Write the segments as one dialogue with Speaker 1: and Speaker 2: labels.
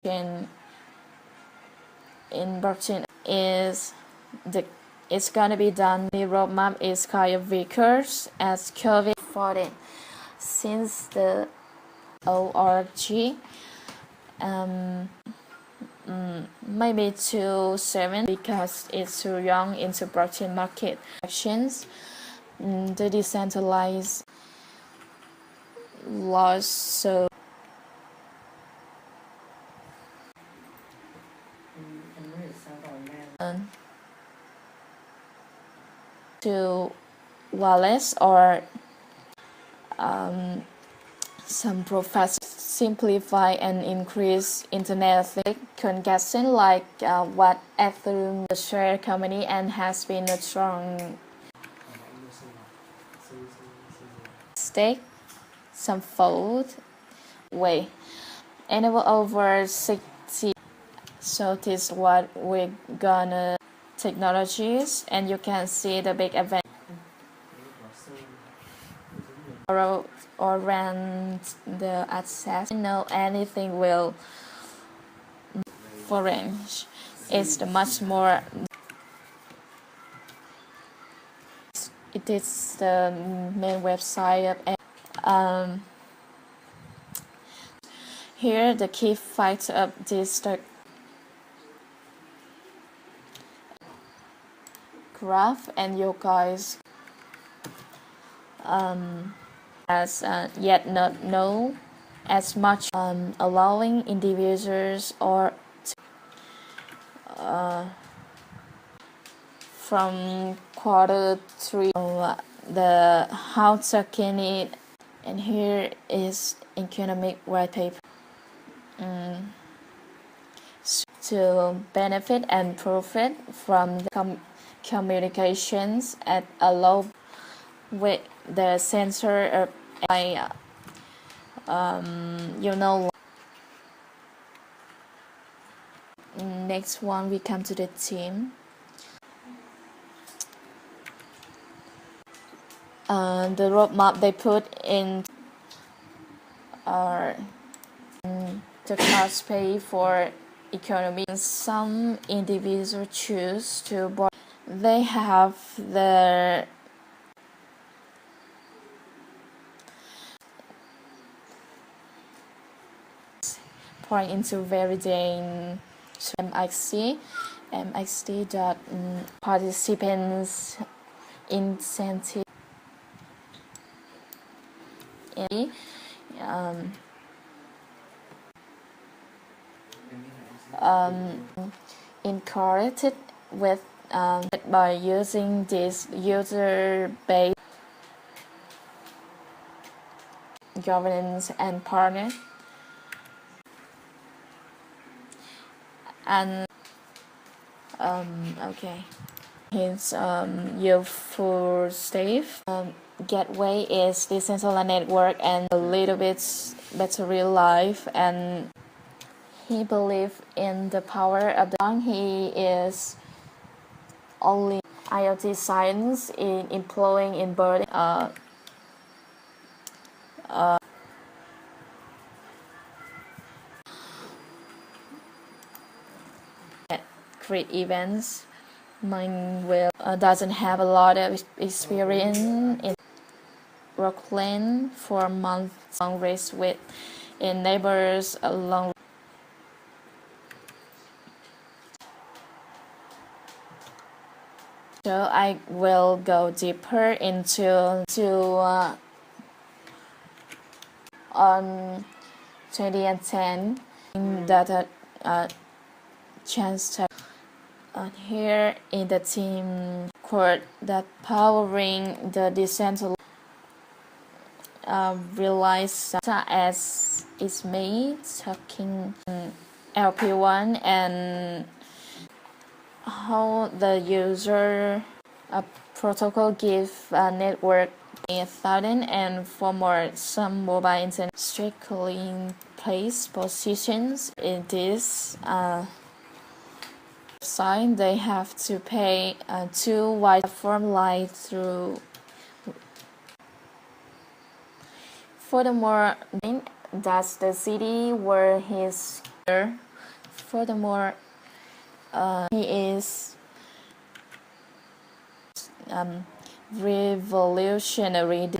Speaker 1: in Brooklyn it's gonna be done. The roadmap is kind of weaker as COVID-19 since the ORG maybe to 7 because it's too young into blockchain market actions. The decentralized laws so to wallets or some professors simplify and increase internet congestion like what Ethereum the share company and has been a strong stake some fold way enable over 60. So this is what we're gonna technologies, and you can see the big event or rent the access. No, anything will forange. It's the much more. It is the main website of. Here the key factor of this graph, and you guys as yet not know as much allowing individuals or from Q3 the how to can it, and here is economic white paper to benefit and profit from the communications at a low with the censor of next one we come to the team. The roadmap they put in are the cost pay for economy. Some individuals choose to borrow. They have their point into validating MXC dot participants incentive encouraged with by using this user-based governance and partner and okay his useful stuff. Gateway is decentralized network and a little bit better real life, and he believes in the power of the song. He is only IoT science in employing in building create events. Mine will doesn't have a lot of experience in Brooklyn for months long race with in neighbors along. So I will go deeper into on 2010 data chance to here in the team court that powering the decentralized realize data as is made talking LP1 and how the user protocol give a network 1,000 and for more some mobile internet strictly in place positions in this site. They have to pay to wide platform like through. Furthermore, that's the city where his Furthermore, he is revolutionary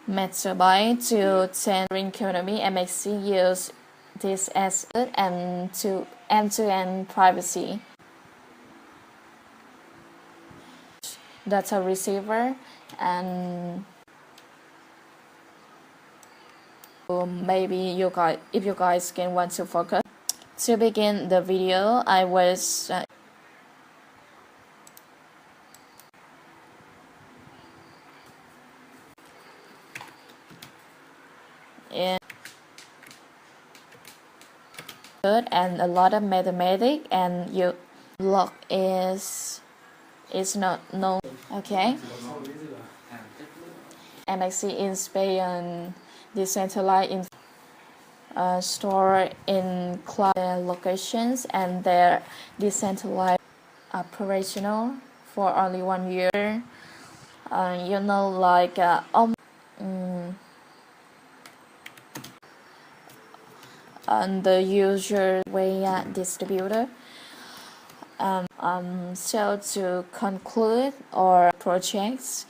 Speaker 1: megabyte to 10 economy. MXC use this as and to end-to-end privacy data receiver, and maybe you guys, if you guys can want to focus. To begin the video, I was in and a lot of mathematics, and you log is not known. Okay, MXC is based on decentralized store in cloud locations, and they're decentralized operational for only 1 year. Like on the user way distributor. So to conclude our projects,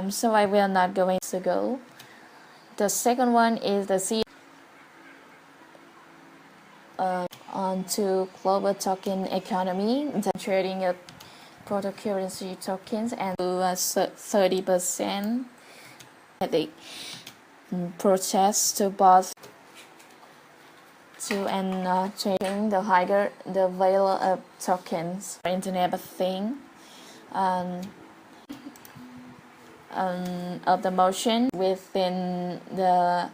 Speaker 1: so I will not go into go. The second one is the C on to global token economy, the trading of cryptocurrency tokens, and 30% the process to both to and trading the higher the value of tokens, Internet of Things, of the motion within the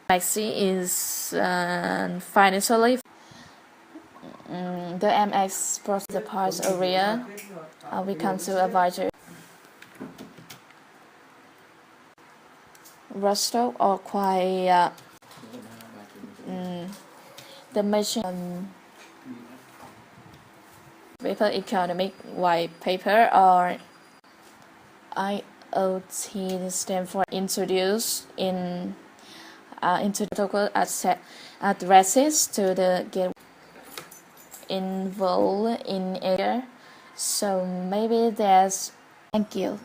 Speaker 1: MXC is financially the MX process the parts area. We come to advisor Rostock or quite the mission paper economic white paper or IoT stand for introduced in into protocol addresses to the get involved in area. So maybe there's thank you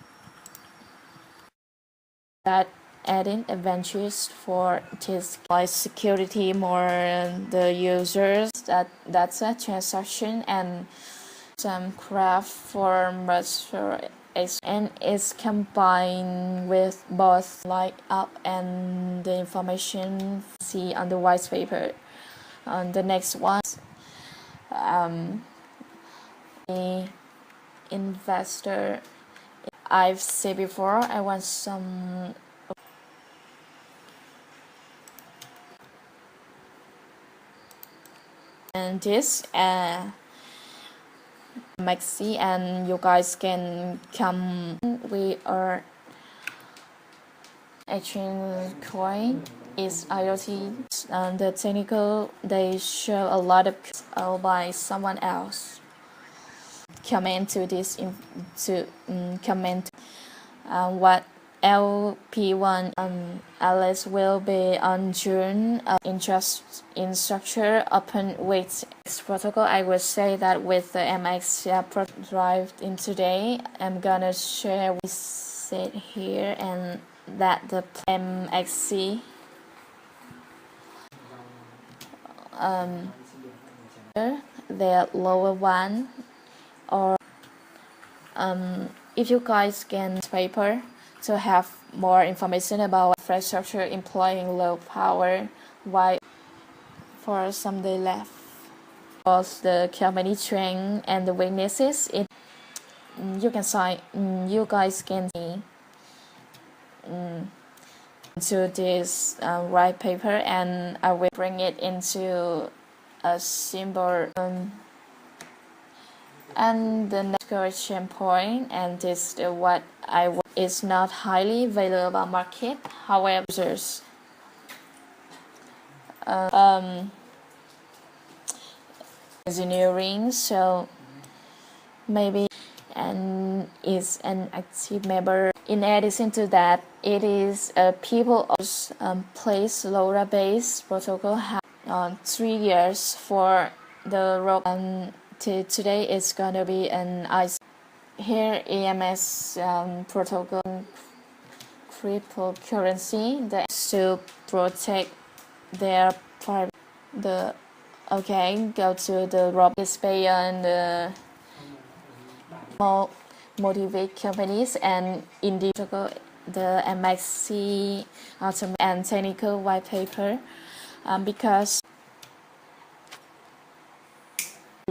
Speaker 1: that adding advantages for this like security more the users that's a transaction and some craft for master and is combined with both light up and the information see on the white paper. On the next one, the investor I've said before, I want some and this MXC, and you guys can come. We are exchange coin is IoT, and the technical they show a lot of by someone else. Comment to this comment what LP1 Alice will be on June interest in structure open weight protocol. I will say that with the MX drive in today, I'm gonna share with it here and that the MXC the lower one or if you guys can paper to have more information about infrastructure employing low power why for some day left both the company strength and the weaknesses you can sign you guys can see to this white paper, and I will bring it into a symbol and the next question point, and this what is not highly valuable market. However, users engineering, so maybe and is an active member. In addition to that, it is a people place LoRa based protocol 3 years for the rope, and today it's gonna be an ice. Here EMS protocol cryptocurrency that to protect their private. Go to the rope display on the motivate companies and individual the MXC automatic and technical white paper, because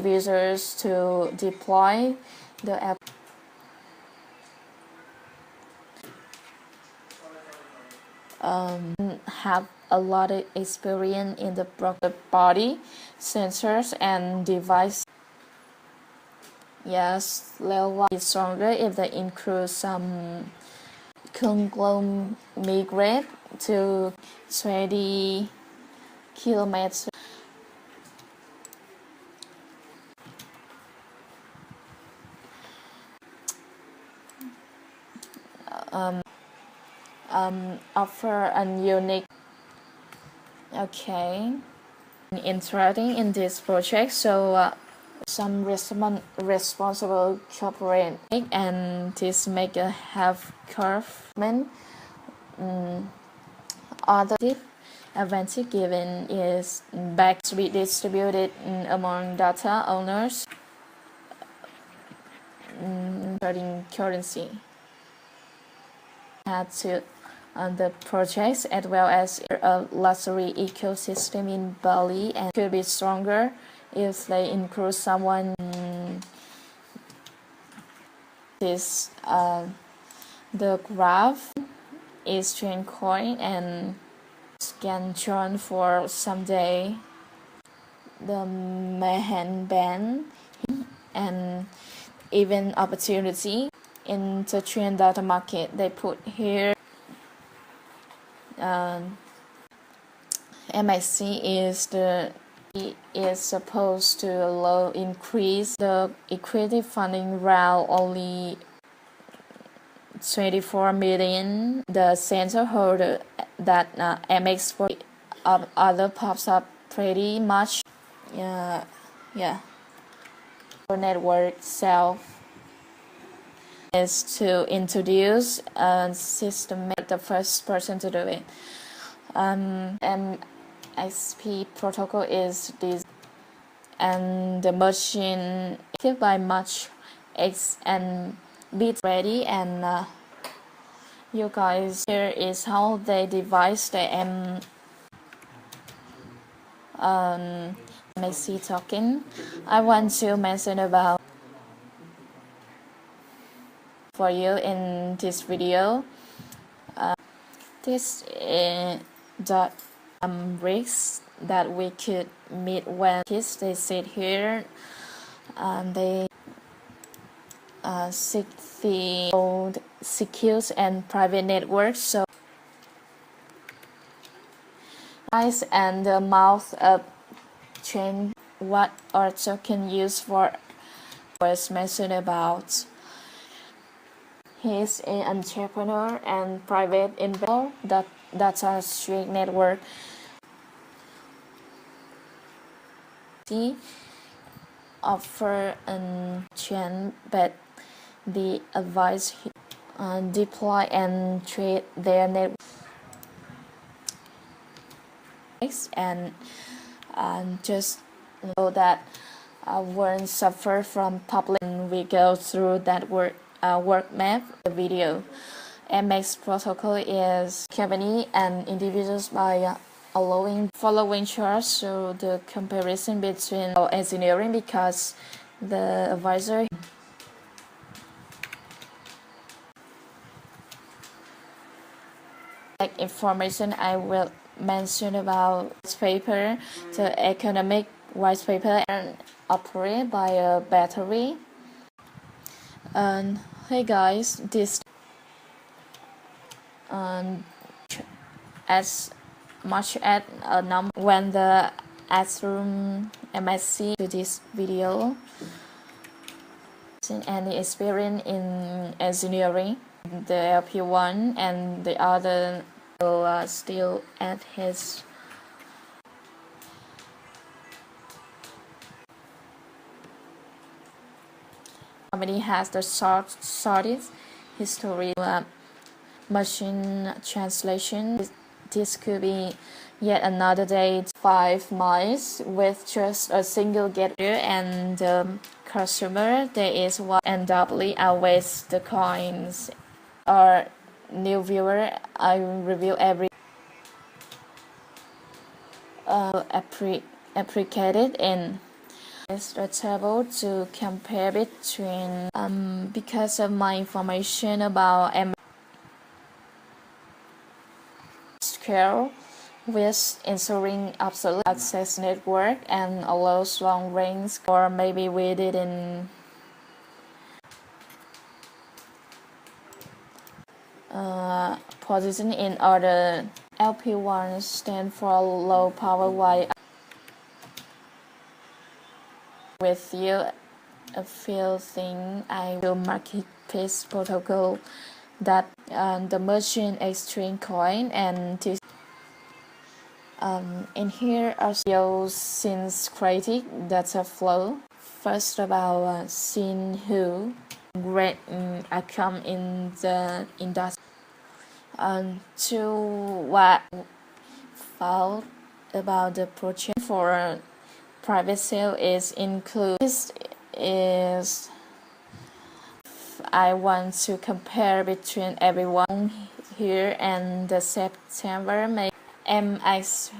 Speaker 1: users to deploy the app have a lot of experience in the body sensors and device. Yes, level is stronger if they include some conglomerate to 20 kilometers. Offer a unique. Interesting in this project, so some responsible corporate and this make a half curve. Other advantage given is back to be distributed among data owners trading currency. Had to the projects as well as a luxury ecosystem in Bali, and could be stronger if they include someone. This the graph is change coin and can join for someday the Mahan band and even opportunity in the trend data market. They put here MXC is supposed to increase the equity funding round only 24 million. The center holder that MX for other pops up pretty much. Network self is to introduce a system, the first person to do it. MXP protocol is this, and the machine by much X and bit ready, and you guys, here is how they devise the MXC token. I want to mention about for you in this video. This is the risks that we could meet when kids they sit here and they seek the old secure and private networks. So eyes and the mouth of change what our token used for was mentioned about. He's an entrepreneur and private investor that's a strict network. He offer a chain, but the advice deploy and trade their network and just know that won't suffer from public. We go through that work map the video. MX protocol is company and individuals by allowing following charts, so the comparison between engineering, because the advisor information I will mention about this paper, the economic white paper, and operate by a battery. And hey guys, this as much as a number when the Astrum MSc to this video any experience in engineering, the LP1 and the other will still at his company has the shortest history machine translation. This could be yet another day 5 miles with just a single gateway and customer. There is one and doubly outweighs the coins. Or new viewer, I review every applicated in it's a table to compare between because of my information about scale with ensuring absolute access network and allows long range, or maybe we didn't position in order. LP1 stand for low power wire. With you a few things I will marketplace protocol that the merchant exchange coin and this in here are since critic data flow. First about sin who great outcome in the industry. To what found about the project for private sale is included. This is I want to compare between everyone here and the September May MX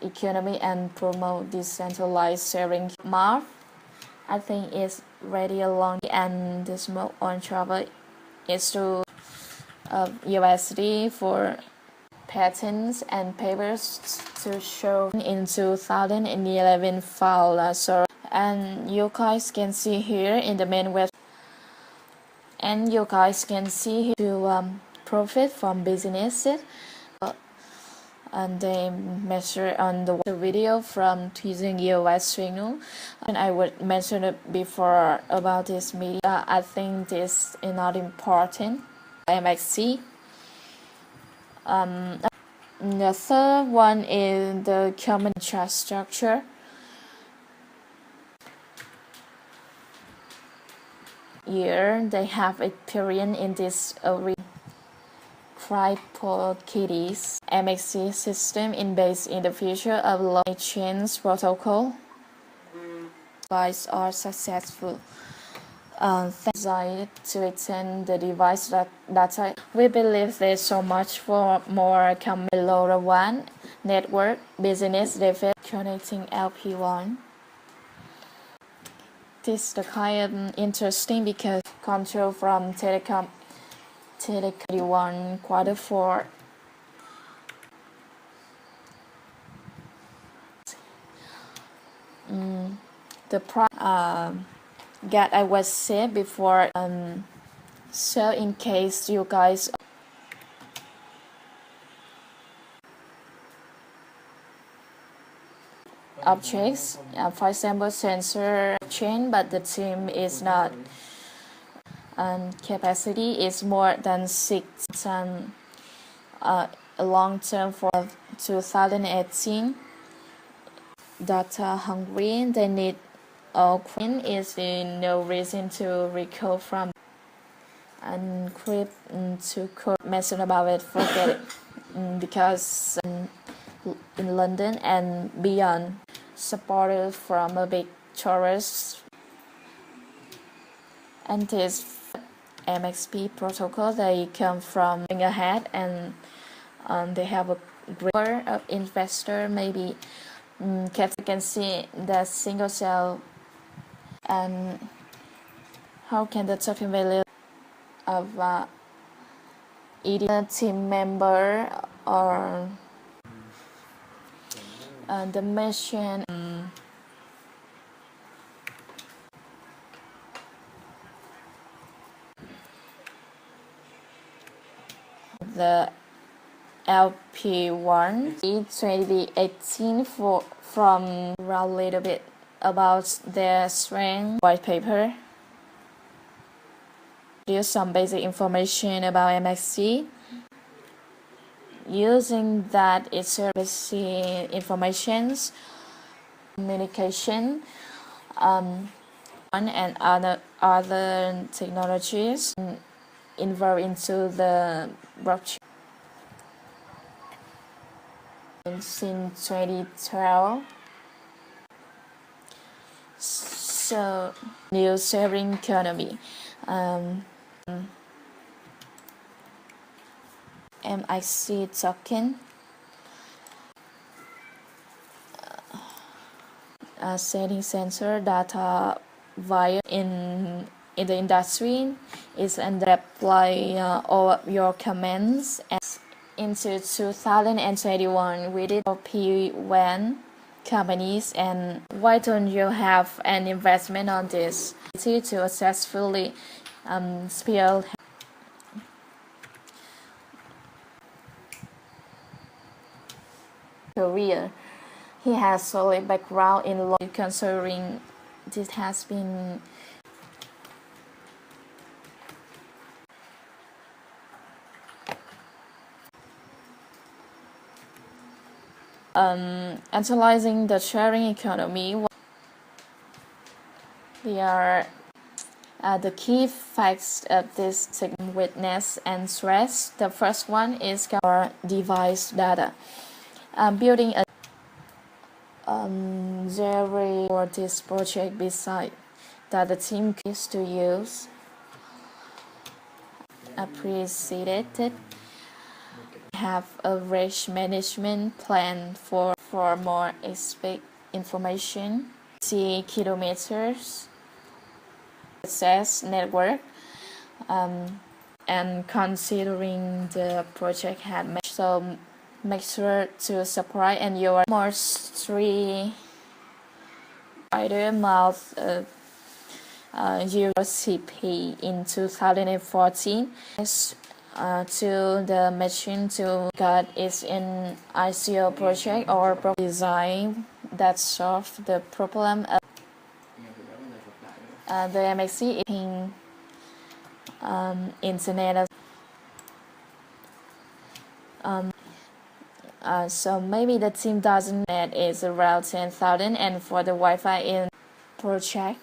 Speaker 1: economy and promote decentralized sharing. Mark, I think is ready along and the smoke on travel is to USD for patents and papers to show in 2011 file. So and you guys can see here in the main web, and you guys can see here to profit from businesses. And they measure on the video from using US signal. And I would mention it before about this media. I think this is not important. MXC. The third one is the common infrastructure. Here they have experience in this CryptoKitties MXC system in based in the future of long chains protocol. Devices are successful. Designed to extend the device data. We believe there's so much for more coming below the one network business development connecting LP1. This is the kind of interesting because control from telecom 1 quarter 4. The price that I was said before. So in case you guys objects, for example sensor chain, but the team is not and capacity is more than 6 and long term for 2018 data hungry. They need queen is no reason to recall from and creep to mention about it, forget it because in London and beyond supported from a big tourist and this MXP protocol. They come from ahead and they have a great of investor maybe you can see the single cell and how can the token value of either team member or the mission the LP1 2018 from a little bit about their strength white paper. Here's some basic information about MXC. Using that it's basic informations, communication, and other technologies involved into the blockchain since 2012. So, new sharing economy. MXC token, setting sensor data via in the industry is and apply all of your comments. And into 2021 we did P1 companies, and why don't you have an investment on this to successfully spell career. He has solid background in law, considering this has been analyzing the sharing economy. They are the key facts of this segment: witness and stress. The first one is our device data. Building a zero for this project beside that the team is to use appreciated. Have a risk management plan for more expect information. See kilometers access network, and considering the project had matched, so make sure to subscribe and your more three wider mouth UCP in 2014 to the machine to God is in ICO project or design that solve the problem of the MXC in internet. So maybe the team doesn't net is around 10,000, and for the Wi-Fi in project.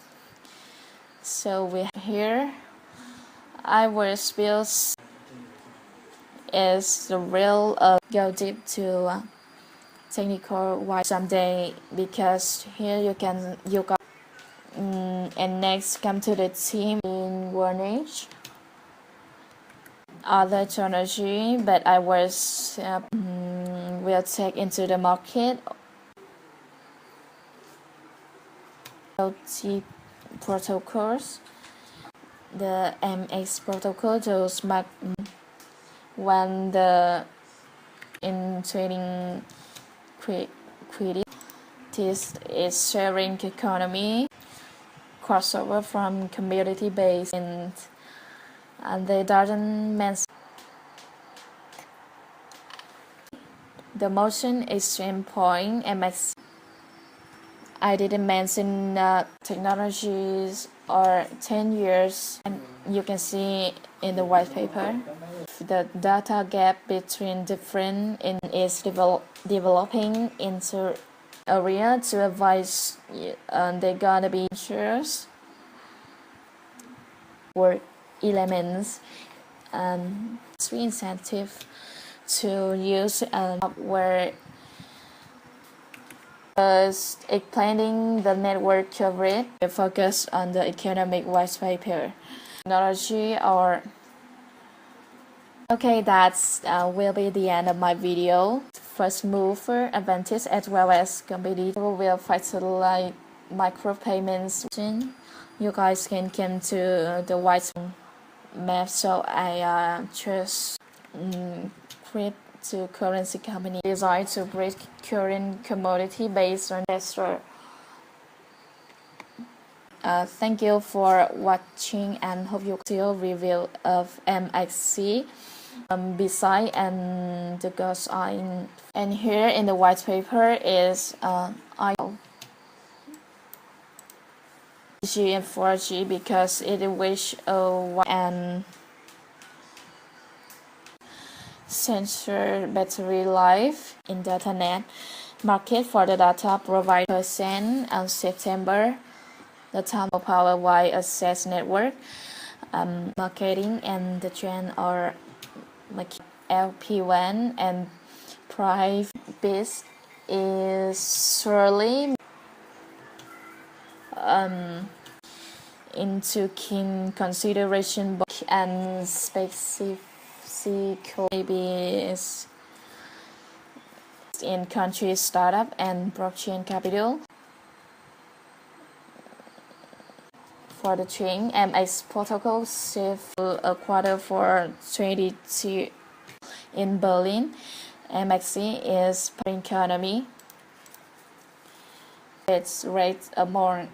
Speaker 1: So we here I will spill is the real go deep to technical why someday, because here you got and next come to the team in Warnage other technology, but I was will take into the market LT protocols, the MX protocol, those mark when the in trading credit. This is sharing economy crossover from community based and they doesn't mention the motion exchange point MX. I didn't mention technologies or 10 years, and you can see in the white paper the data gap between different is developing into area to advise they gotta be insurers or elements three incentive to use software explaining the network coverage. Focus on the economic white paper technology or okay, that's will be the end of my video. First mover advantage as well as competitor will facilitate micropayments. You guys can come to the white map, so I just cryptocurrency company designed to break current commodity based on investor. Thank you for watching and hope you see a review of MXC. Beside and the ghost eye, and here in the white paper is I 3G and 4G because it wish and sensor battery life in datanet market for the data provide percent on September the time of power wide access network, marketing, and the trend are like LP1 and private biz is surely into keen consideration and specific maybe is in country startup and blockchain capital. For the chain, MX protocol saved a quarter for 22 in Berlin. MXC is economy. Its rates are more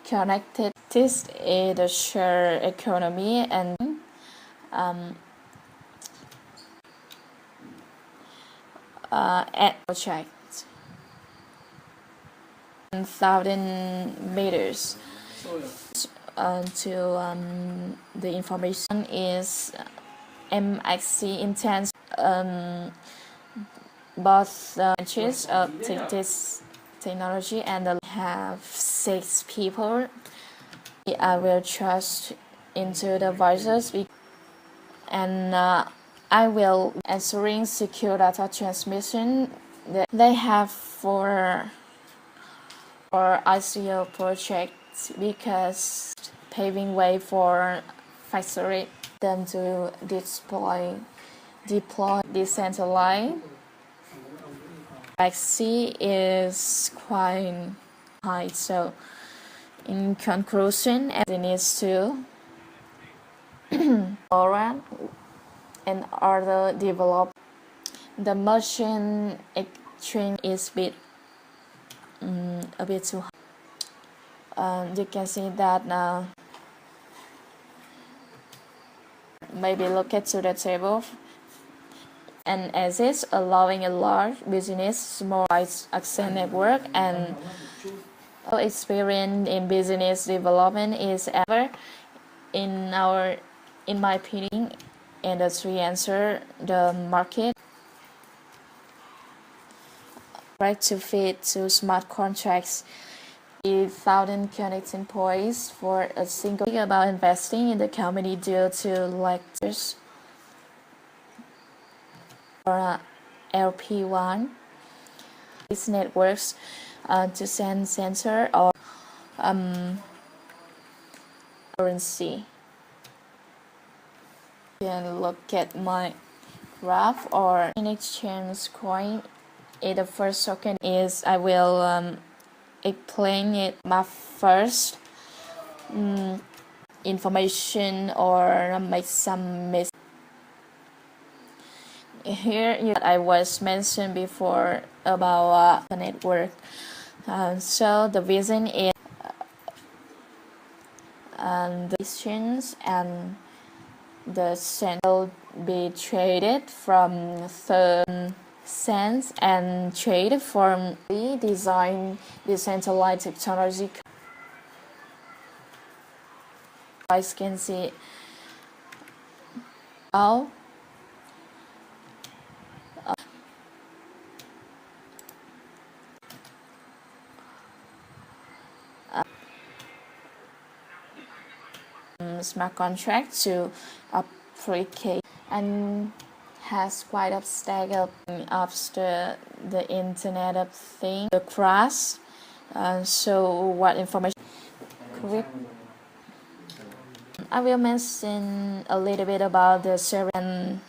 Speaker 1: connected. This is the share economy and at project 1,000 meters. The information is MXC intends both branches of this technology and have 6 people. I will trust into the voices and I will answering secure data transmission that they have for ICO projects because paving way for factory them to deploy decentralized. MXC is quite high, so in conclusion, it needs to Laura and other develop the merchant exchange is a bit too high. You can see that now. Maybe look at to the table and as it's allowing a large business small access network and experience in business development is ever in my opinion industry answer the market right to fit to smart contracts 1,000 connecting points for a single thing about investing in the company due to lectures or LP1 these networks to send sensor or currency. You can look at my graph or in exchange coin. The first token is I will explain it my first information or make some mistake. Here I was mentioned before about the network. So the vision is the exchange and the center will be traded from third cents and trade from the design decentralized technology. I can see how smart contract to applicate and has quite a stack of after the Internet of Things, the crash. So what information? Correct. I will mention a little bit about the server and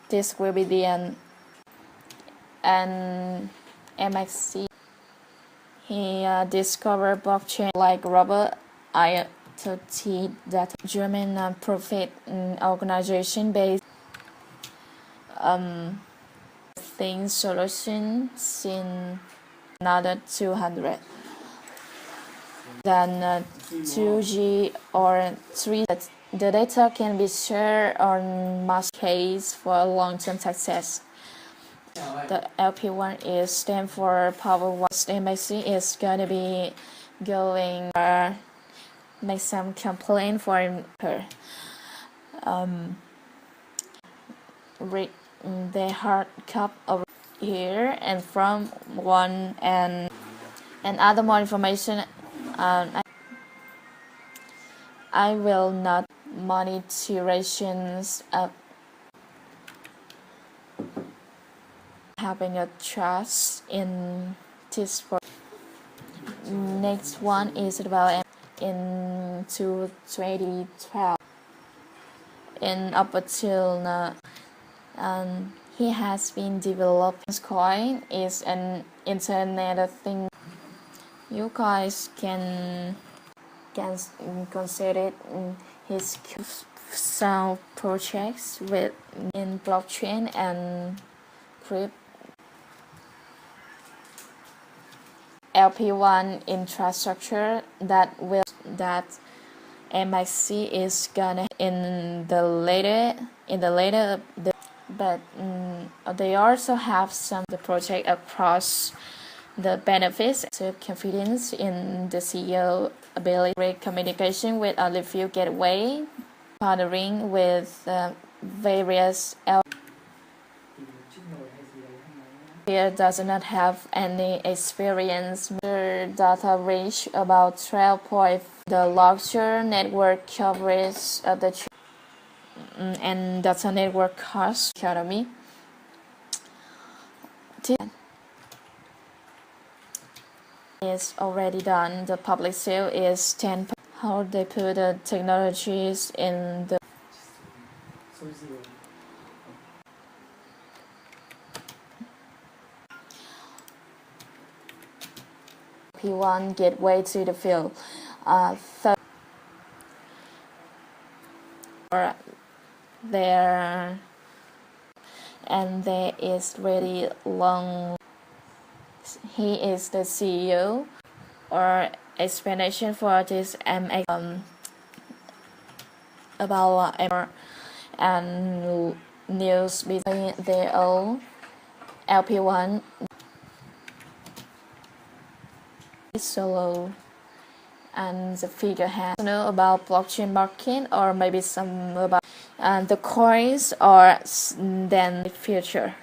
Speaker 1: this will be the end. And MXC, he discovered blockchain like Robert IoT data German profit organization based thing solutions in another 200 then 2G or 3 the data can be shared on mass case for long-term success. The LP1 is stand for power one. MXC is gonna be going make some complaint for her. Read the hard cup over here and from one and other more information I will not monetizations of having a trust in this project. Next one is about in 2012. In up until now, he has been developing coin is an internet of things. You guys can consider his sound projects with in blockchain and crypto. LP1 infrastructure that MXC is gonna in the later but they also have some the project across the benefits of confidence in the CEO ability, great communication with only few gateway, partnering with various here does not have any experience. The data reach about 12 the larger network coverage of the and data network cost economy. Is already done. The public sale is 10%. How they put the technologies in the P1 gateway to the field. There and there is really long. He is the CEO or explanation for this MX about and news between their own LP1 solo and the figure has know about blockchain market or maybe some about the coins or then the future.